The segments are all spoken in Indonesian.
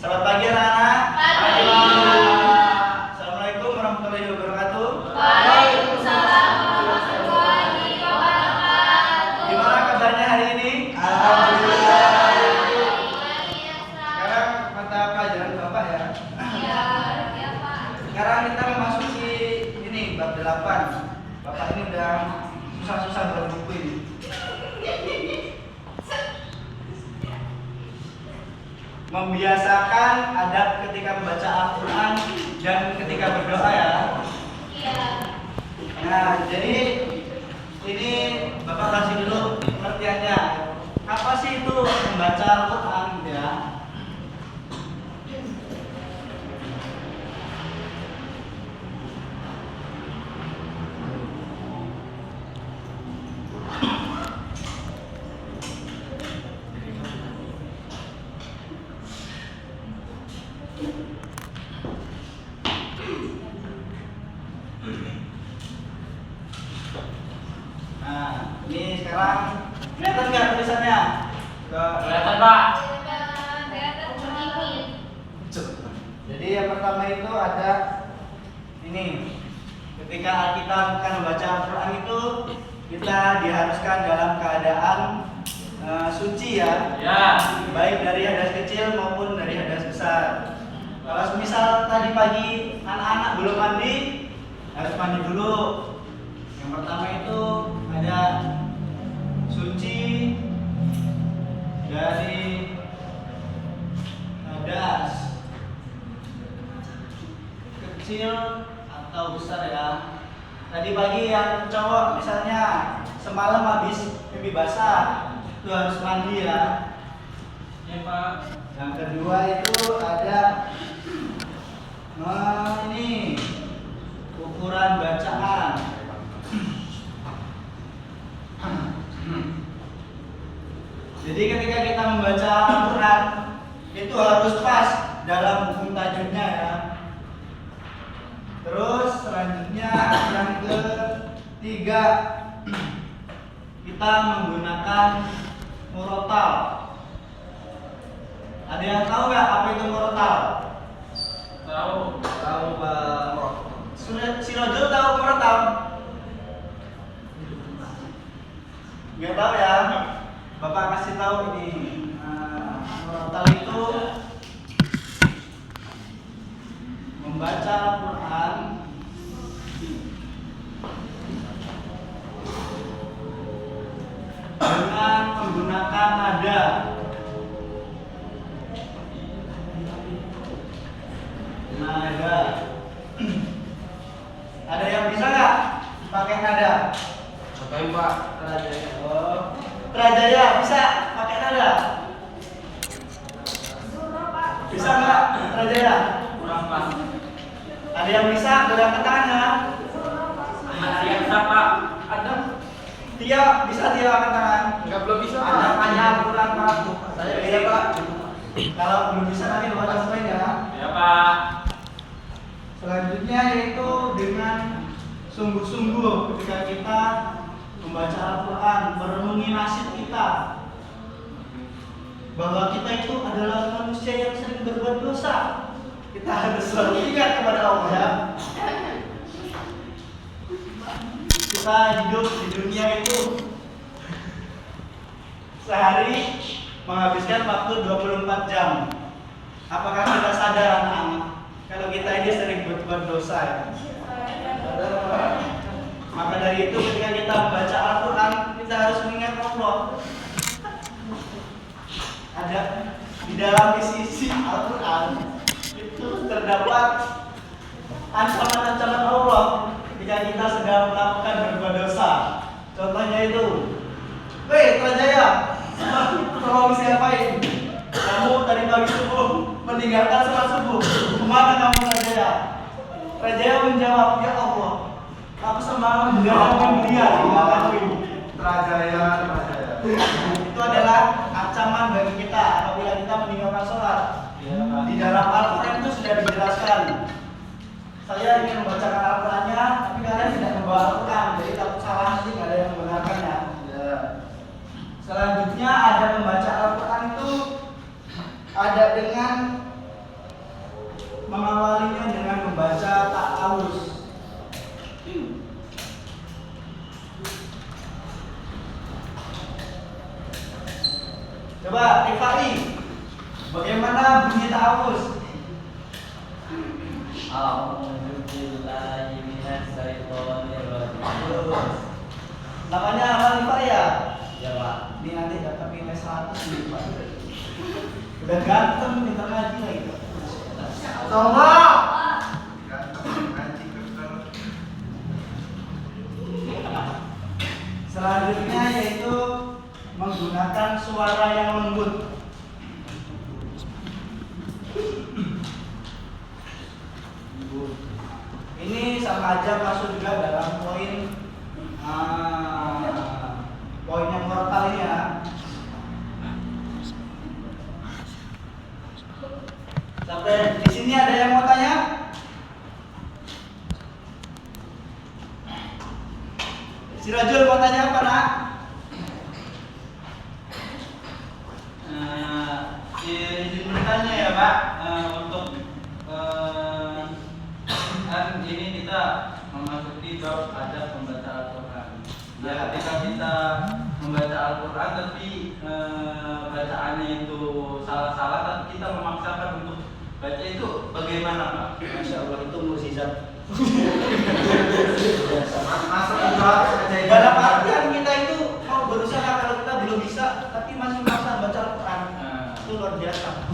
Selamat pagi anak-anak. Pagi. Assalamualaikum warahmatullahi wabarakatuh. Waalaikumsalam warahmatullahi wabarakatuh. Gimana kabarnya hari ini? Alhamdulillah. Sekarang mata pelajaran Bapak ya. Iya, Pak. Sekarang kita memasuki ini bab 8. Bapak ini udah susah-susah buat buku ini. Membiasakan adab ketika membaca Al-Quran dan ketika berdoa ya. Iya. Nah, jadi ini Bapak kasih dulu pengertiannya. Apa sih itu membaca Al-Quran ya? Nah, ini sekarang kelihatan nggak tulisannya? Kelihatan, Pak. Jadi yang pertama itu ada ini. Ketika kita akan membaca Al-Quran itu kita diharuskan dalam keadaan suci ya. Ya. Baik dari hadas kecil maupun dari hadas besar. Kalau misal tadi pagi anak-anak belum mandi, harus mandi dulu. Yang pertama itu ada suci dari hadas kecil atau besar ya. Tadi pagi yang cowok misalnya semalam habis mimpi basah, itu harus mandi ya. Ya, Pak. Yang kedua itu ada ini ukuran bacaan. Jadi ketika kita membaca Al-Quran itu harus pas dalam hukum tajwidnya ya. Terus selanjutnya yang ketiga kita menggunakan murotal. Ada yang tahu nggak apa itu murotal? Tahu. Tahu Pak. Si Rojul tahu murotal? Nggak tahu ya. Bapak kasih tahu ini. Murotal itu membaca Al-Quran dengan menggunakan nada. Nada. Ada yang bisa nggak pakai nada? Cobain, Pak. Oh, Trajaya bisa pakai nada? Bisa nggak Trajaya? Kurang, Pak. Ada yang bisa? Goyang ke tangannya. Masih bisa, Pak. Ada? Tia bisa Tia angkat tangan? Enggak, belum bisa, Pak. Ada panjang kurang Pak. Saya bisa Pak. Kalau belum bisa nanti Bapak cobain ya. Ya, Pak. Selanjutnya yaitu dengan sungguh-sungguh ketika kita membaca Al-Quran, merenungi nasib kita bahwa kita itu adalah manusia yang sering berbuat dosa. Kita harus selalu ingat kepada Allah ya. Kita hidup di dunia itu sehari menghabiskan waktu 24 jam. Apakah kita sadar anak-anak kalau kita ini sering berbuat dosa ya? Maka dari itu ketika kita membaca Al-Quran kita harus mengingat Allah. Ada di dalam isi Al-Quran itu terdapat ancaman-ancaman Allah ketika kita sedang melakukan berbuat dosa. Contohnya itu, weh Trajaya, tolong siapain? Kamu tadi pagi subuh meninggalkan sholat subuh. Kemana kamu Trajaya? Trajaya menjawab, ya Allah, aku semalam menjalankan dia di belakangku. Trajaya. Itu adalah ancaman bagi kita apabila kita meninggalkan sholat. Di dalam Al-Quran itu sudah dijelaskan. Saya ingin membacakan Al-Qurannya, tapi kalian tidak membawa Al-Quran, jadi takut salah nanti nggak ada yang membenarkannya. Selanjutnya ada membaca Al-Quran itu ada dengan Fai. Bagaimana bunyi ta'awuz? A'udzubillahi minasyaitonirrajim. Namanya apa nih Pak ya? Ya, Pak. Ini nanti dapat nilai 100 nih Pak. Udah ganteng minta ngaji lagi. Sama. Selanjutnya yaitu menggunakan suara yang lembut. Ini sama aja masuk juga dalam poin yang mortal ini ya. Sampai di sini ada yang mau tanya? Si Rajul mau tanya apa nak? Izin bertanya ya Pak, untuk kan ini kita memasuki bab adab membaca Al-Quran. Ya, ketika kita membaca Al-Quran tapi bacaannya itu salah-salah, tapi kita memaksakan untuk baca itu bagaimana Pak? Masya Allah itu mukjizat. Masuk ke doa aja. Dalam artian kita itu mau berusaha kalau kita belum bisa tapi masih maksa baca Al-Quran. Itu luar biasa.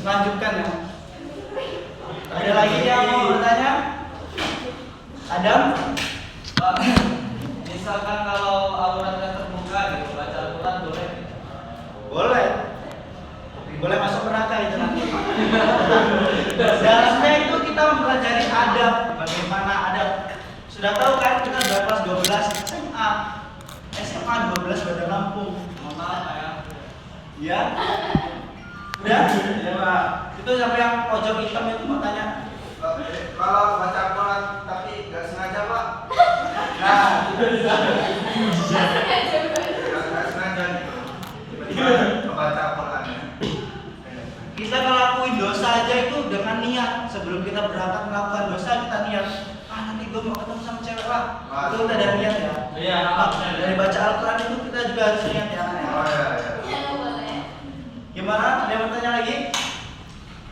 Lanjutkan ya. Ada lagi yang mau bertanya? Adam? Pak, misalkan kalau auratnya terbuka gitu, baca Al-Quran boleh? Boleh. Boleh masuk neraka itu nanti. Dalamnya itu kita mempelajari adab, bagaimana adab. Sudah tahu kan kita udah kelas 12 SMA. SMA 12 Bandar Lampung. Mohon maaf Pak ya. Iya? Udah? Iya Pak. Itu sampai yang pojok hitam itu mau tanya. Kalau baca Al-Quran tapi nggak sengaja, Pak. Nah, Nggak sengaja gitu. Tiba-tiba membaca Al-Quran ya. kita ngelakuin dosa aja itu dengan niat. Sebelum kita berangkat melakukan dosa kita niat. Nanti gue mau ketemu sama cewek lah. Itu udah ada niat ya. Iya, Dari baca Al-Quran itu kita juga harus niat ya. Oh iya, iya. Gimana? Ada yang bertanya lagi?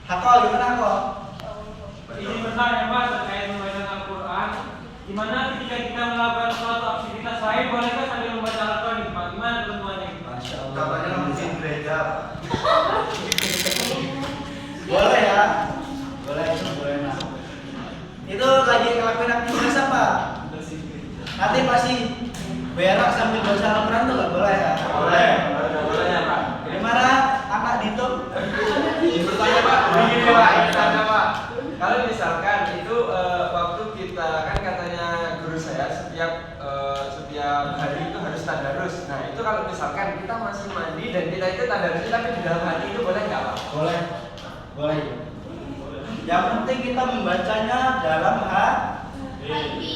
Hako, gimana Hako? Ini bertanya Pak terkait membaca Al-Quran. Gimana ketika kita melakukan suatu aktivitas lain, bolehkah sambil membaca Al-Quran? Pak, gimana ketentuannya? Masya Contohnya mesin gereja. Boleh ya? Boleh itu boleh nah. Itu lagi ngelakuin aktivitas apa? Nanti pasti berak sambil baca Al-Quran tuh nggak boleh ya? Boleh ya Pak. Gimana anak Dito? Bertanya Pak, begini Pak, bertanya Pak. Kalau misalkan itu waktu kita kan katanya guru saya setiap hari itu harus tadarus. Nah itu kalau misalkan kita masih mandi dan kita itu tadarus tapi di dalam hati itu boleh nggak Pak? Boleh, boleh. Yang penting kita membacanya dalam hati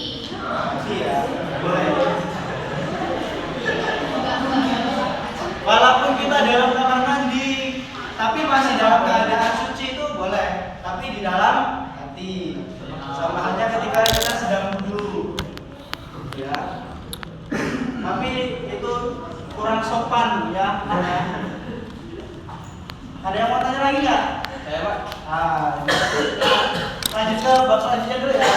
ya, boleh. Walaupun kita dalam kamar mandi, tapi masih dalam keadaan suci itu boleh. Tapi di dalam hati. Sama halnya ketika kita sedang wudu, ya. Tapi itu kurang sopan ya. Ada yang mau tanya lagi nggak? Saya Pak. Lanjut ke bab selanjutnya dulu ya.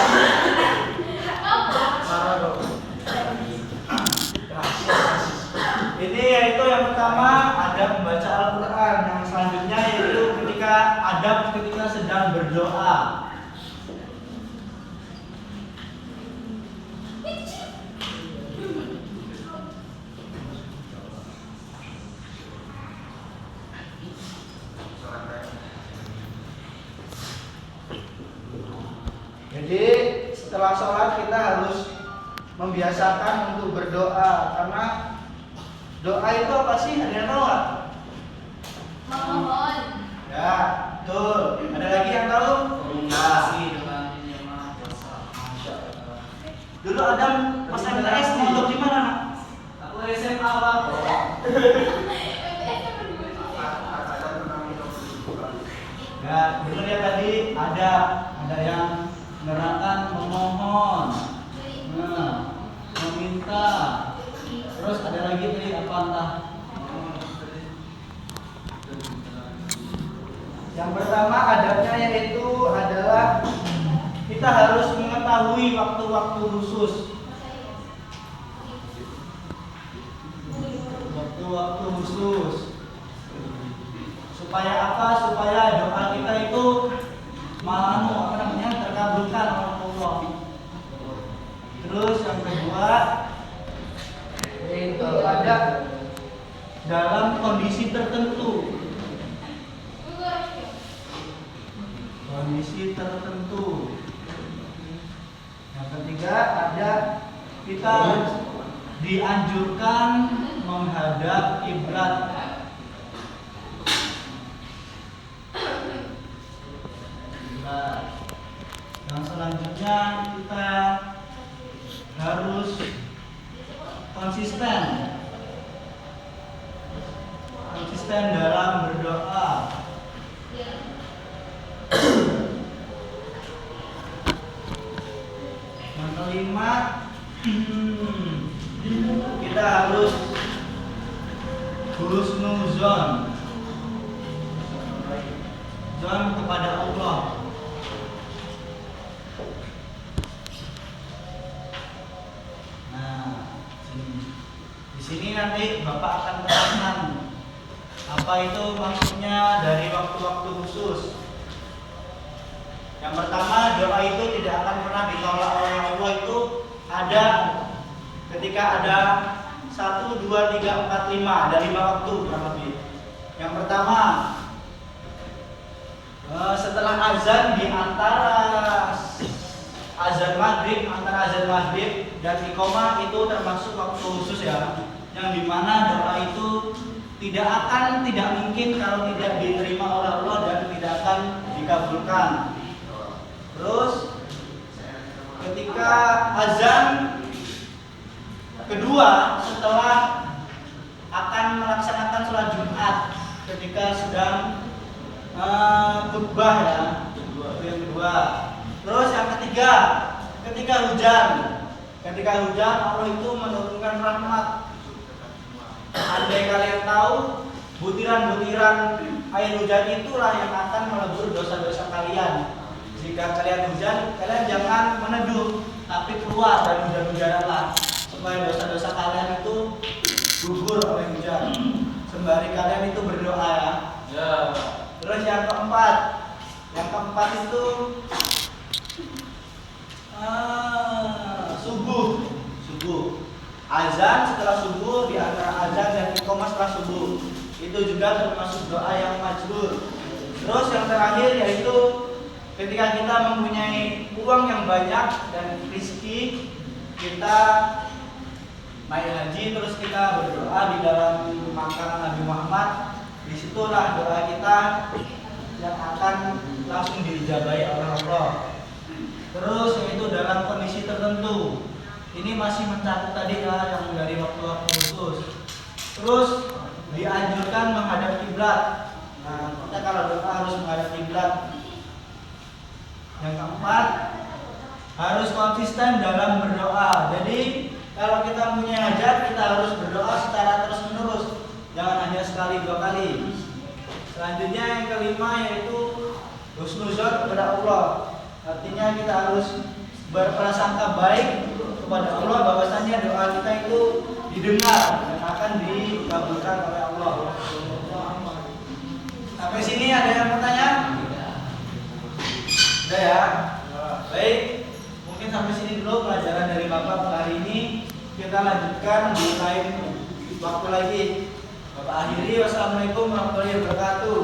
Ini yaitu yang pertama adab membaca Al-Quran. Yang selanjutnya yaitu ketika adab ketika sedang berdoa. Jadi setelah sholat kita harus membiasakan untuk berdoa, karena doa itu apa sih? Ada yang tahu nggak? Memohon. Ya, betul. Ada lagi yang tahu? Komunikasi dengan ini Maha Kuasa. Masya Allah. Dulu Adam pas MTS mondok di mana? Nak? Aku SMA Pak. Ada pernah minum juga. Ya, betul ya tadi ada yang menerangkan memohon, meminta. Terus ada lagi tadi apa entah? Yang pertama adabnya yaitu adalah kita harus mengetahui waktu-waktu khusus. Waktu-waktu khusus. Supaya apa? Supaya doa kita itu terkabulkan oleh Allah. Terus yang kedua yaitu ada dalam kondisi tertentu. Kondisi tertentu. Yang ketiga ada kita dianjurkan menghadap kiblat. Yang selanjutnya kita harus konsisten dalam berdoa. Yang kelima kita harus husnuzon kepada Allah. Di sini nanti Bapak akan terangkan apa itu maksudnya dari waktu-waktu khusus. Yang pertama, doa itu tidak akan pernah ditolak oleh Allah itu ada ketika ada 1, 2, 3, 4, 5, ada 5 waktu kurang lebih. Yang pertama, setelah azan di antara azan maghrib dan iqamah itu termasuk waktu khusus ya, yang dimana doa itu tidak mungkin kalau tidak diterima oleh Allah dan tidak akan dikabulkan. Terus ketika azan kedua setelah akan melaksanakan sholat Jumat, ketika sedang khutbah ya, itu yang kedua. Terus yang ketiga, ketika hujan Allah itu menurunkan rahmat. Andai kalian tahu, butiran-butiran air hujan itulah yang akan melebur dosa-dosa kalian. Jika kalian hujan, kalian jangan meneduh, tapi keluar dan hujan-hujananlah supaya dosa-dosa kalian itu gugur oleh hujan. Sembari kalian itu berdoa ya. Terus yang keempat itu subuh. Azan setelah subuh, di antara azan dan iqamah setelah subuh. Itu juga termasuk doa yang majbur. Terus yang terakhir yaitu ketika kita mempunyai uang yang banyak dan rezeki, kita naik haji terus kita berdoa di dalam makanan Nabi Muhammad. Disitulah doa kita yang akan langsung diijabahi oleh Allah. Terus yaitu dalam kondisi tertentu. Ini masih mencakup tadi ya yang dari waktu-waktu khusus. Terus dianjurkan menghadap kiblat. Nah, kita kalau doa harus menghadap kiblat. Yang keempat, harus konsisten dalam berdoa. Jadi kalau kita punya hajat, kita harus berdoa secara terus-menerus. Jangan hanya sekali 2 kali. Selanjutnya yang kelima yaitu husnuzon kepada Allah. Artinya kita harus berprasangka baik kepada Allah bahwasanya doa kita itu didengar dan akan dikabulkan oleh Allah. Sampai sini ada yang bertanya? Sudah ya? Baik, mungkin sampai sini dulu pelajaran dari Bapak hari ini. Kita lanjutkan di lain waktu lagi. Bapak akhiri, wassalamualaikum warahmatullahi wabarakatuh.